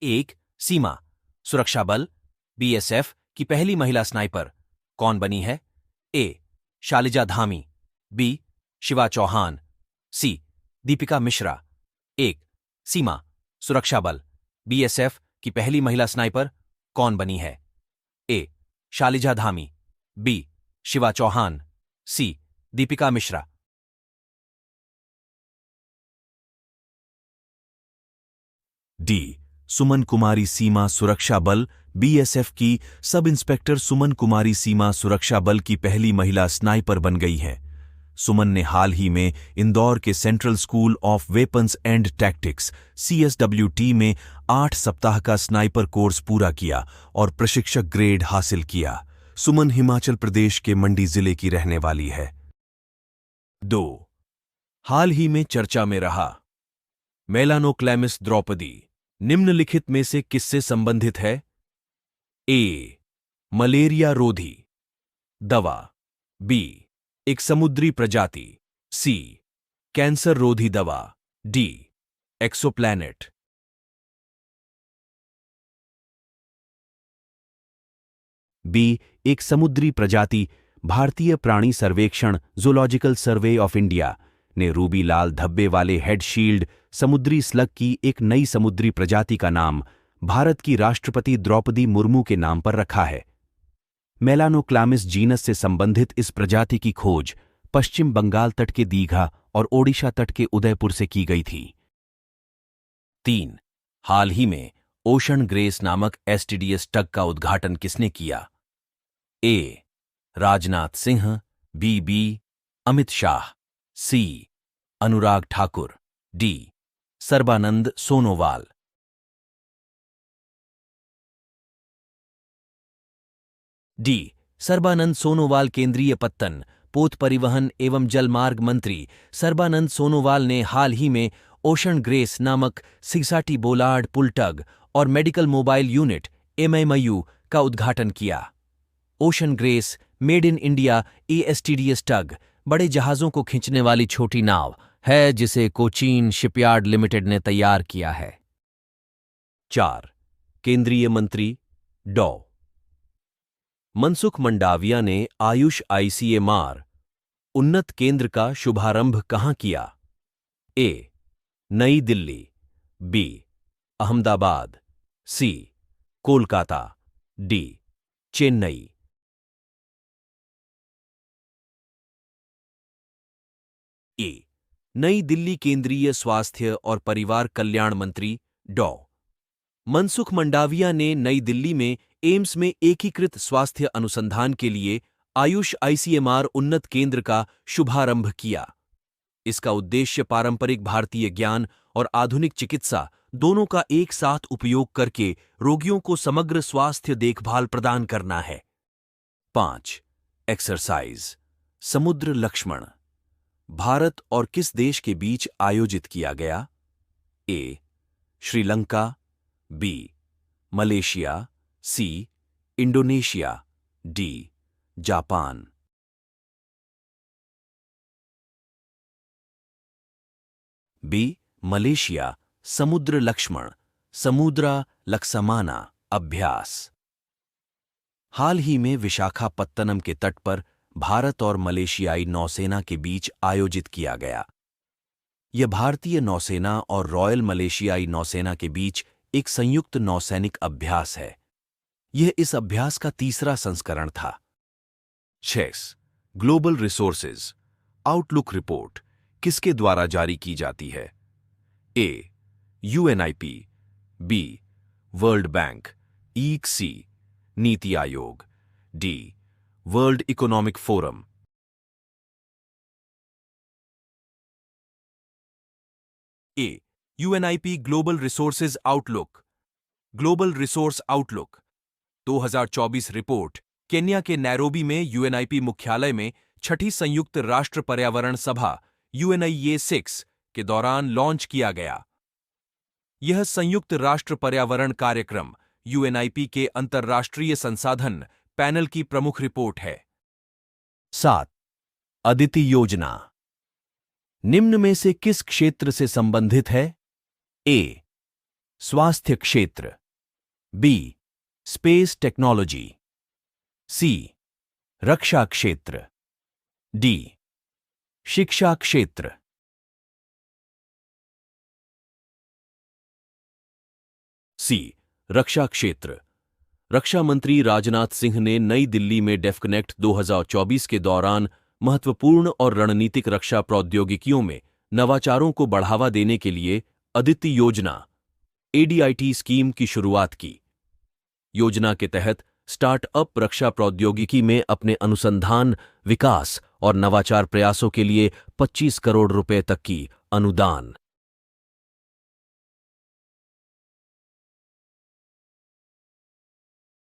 एक सीमा सुरक्षा बल बीएसएफ की पहली महिला स्नाइपर कौन बनी है? ए. शालिजा धामी, बी. शिवा चौहान, सी. दीपिका मिश्रा। एक सीमा सुरक्षा बल बीएसएफ की पहली महिला स्नाइपर कौन बनी है? ए. शालिजा धामी, बी. शिवा चौहान, सी. दीपिका मिश्रा। डी. सुमन कुमारी सीमा सुरक्षा बल बीएसएफ की सब इंस्पेक्टर सुमन कुमारी सीमा सुरक्षा बल की पहली महिला स्नाइपर बन गई हैं। सुमन ने हाल ही में इंदौर के central school of weapons and tactics CSWT में 8 सप्ताह का स्नाइपर कोर्स पूरा किया और प्रशिक्षक ग्रेड हासिल किया। सुमन हिमाचल प्रदेश के मंडी जिले की रहने वाली है। 2. हाल ही में चर्चा में रहा मेलानोक्लैमिस द्रौपदी निम्नलिखित में से किससे संबंधित है? ए. मलेरिया रोधी दवा, बी. एक समुद्री प्रजाति, सी. कैंसर रोधी दवा, डी. एक्सोप्लैनेट। बी. एक समुद्री प्रजाति भारतीय प्राणी सर्वेक्षण जूलॉजिकल सर्वे ऑफ इंडिया ने रूबी लाल धब्बे वाले हेड शील्ड समुद्री स्लग की एक नई समुद्री प्रजाति का नाम भारत की राष्ट्रपति द्रौपदी मुर्मू के नाम पर रखा है। मेलानोक्लैमिस जीनस से संबंधित इस प्रजाति की खोज पश्चिम बंगाल तट के दीघा और ओडिशा तट के उदयपुर से की गई थी। 3. हाल ही में ओशन ग्रेस नामक STDS टग का उद्घाटन किसने किया? ए. राजनाथ सिंह, बी. अमित शाह, सी. अनुराग ठाकुर, डी. सर्बानंद सोनोवाल। डी. सर्बानंद सोनोवाल। केंद्रीय पत्तन, पोत परिवहन एवं जलमार्ग मंत्री सर्बानंद सोनोवाल ने हाल ही में ओशन ग्रेस नामक सिगसाटी बोलार्ड पुलटग और मेडिकल मोबाइल यूनिट MMU का उद्घाटन किया। Ocean grace made in India ASTDS टग बड़े जहाजों को खींचने वाली छोटी नाव है जिसे कोचीन शिपयार्ड लिमिटेड ने तैयार किया है। 4. केंद्रीय मंत्री डॉ. मनसुख मंडाविया ने आयुष ICMR उन्नत केंद्र का शुभारंभ कहां किया? ए. नई दिल्ली, बी. अहमदाबाद, सी. कोलकाता, डी. चेन्नई। ए. नई दिल्ली। केंद्रीय स्वास्थ्य और परिवार कल्याण मंत्री डॉ. मनसुख मंडाविया ने नई दिल्ली में एम्स में एकीकृत स्वास्थ्य अनुसंधान के लिए आयुष ICMR उन्नत केंद्र का शुभारंभ किया। इसका उद्देश्य पारंपरिक भारतीय ज्ञान और आधुनिक चिकित्सा दोनों का एक साथ उपयोग करके रोगियों को समग्र स्वास्थ्य देखभाल प्रदान करना है। 5. एक्सरसाइज समुद्र लक्ष्मण भारत और किस देश के बीच आयोजित किया गया? A. Sri Lanka, B. Malaysia, C. Indonesia, D. Japan. B. Malaysia. Samudra Laksamana समुद्रा लक्ष्मणा अभ्यास हाल ही में विशाखापत्तनम के तट पर भारत और मलेशियाई नौसेना के बीच आयोजित किया गया। यह भारतीय नौसेना और रॉयल मलेशियाई नौसेना के बीच एक संयुक्त नौसैनिक अभ्यास है। यह इस अभ्यास का तीसरा संस्करण था। 6. ग्लोबल रिसोर्सेज आउटलुक रिपोर्ट किसके द्वारा जारी की जाती है? A. UNIP, B. World Bank, EEC, NITI Aayog, D. World Economic Forum. A. UNIP global resources outlook. Global resource outlook 2024 report Kenya के नैरोबी में UNIP मुख्यालय में छठी संयुक्त राष्ट्र पर्यावरण सभा UNIA6 के दौरान लॉन्च किया गया। यह संयुक्त राष्ट्र पर्यावरण कार्यक्रम UNIP के अंतर्राष्ट्रीय संसाधन पैनल की प्रमुख रिपोर्ट है। 7. अदिति योजना निम्न में से किस क्षेत्र से संबंधित है? ए. स्वास्थ्य क्षेत्र, बी स्पेस टेक्नोलॉजी, सी रक्षा क्षेत्र, डी शिक्षा क्षेत्र। सी रक्षा क्षेत्र। रक्षा मंत्री राजनाथ सिंह ने नई दिल्ली में डेफकनेक्ट 2024 के दौरान महत्वपूर्ण और रणनीतिक रक्षा प्रौद्योगिकियों में नवाचारों को बढ़ावा देने के लिए अदिति योजना ADIT स्कीम की शुरुआत की। योजना के तहत स्टार्टअप रक्षा प्रौद्योगिकी में अपने अनुसंधान, विकास और नवाचार प्रयासों के लिए 25 करोड़ रुपए तक की अनुदान